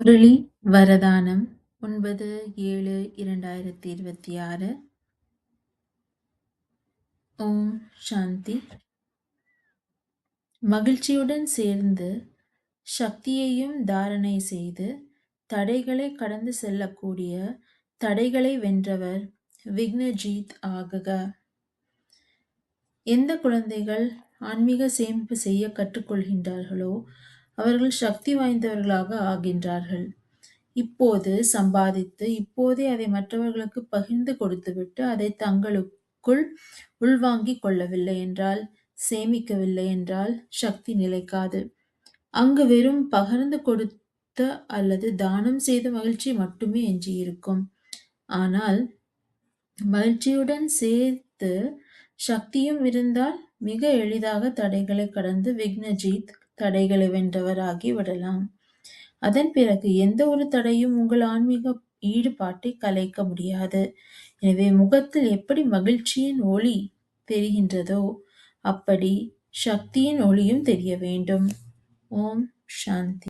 முரளி வரதானம் 9/7/2026. ஓம் சாந்தி. மகிழ்ச்சியுடன் சேர்ந்து சக்தியையும் தாரணை செய்து தடைகளை கடந்து செல்லக்கூடிய தடைகளை வென்றவர் விக்னஜீத் ஆகுக. எந்த குழந்தைகள் ஆன்மீக சேமிப்பு செய்ய கற்றுக்கொள்கின்றார்களோ அவர்கள் சக்தி வாய்ந்தவர்களாக ஆகின்றார்கள். இப்போது சம்பாதித்து இப்போதே அதை மற்றவர்களுக்கு பகிர்ந்து கொடுத்துவிட்டு அதை தங்களுக்குள் உள்வாங்கிக் கொள்ளவில்லை என்றால், சேமிக்கவில்லை என்றால் சக்தி நிலைக்காது. அங்கு வெறும் பகிர்ந்து கொடுத்த அல்லது தானம் செய்த மகிழ்ச்சி மட்டுமே எஞ்சியிருக்கும். ஆனால் மகிழ்ச்சியுடன் சேர்த்து சக்தியும் இருந்தால் மிக எளிதாக தடைகளை கடந்து விக்னஜீத் தடைகளை வென்றவராகி விடலாம். அதன் பிறகு எந்த ஒரு தடையும் உங்கள் ஆன்மீக ஈடுபாட்டை கலைக்க முடியாது. எனவே முகத்தில் எப்படி மகிழ்ச்சியின் ஒளி தெரிகின்றதோ அப்படி சக்தியின் ஒளியும் தெரிய வேண்டும். ஓம் சாந்தி.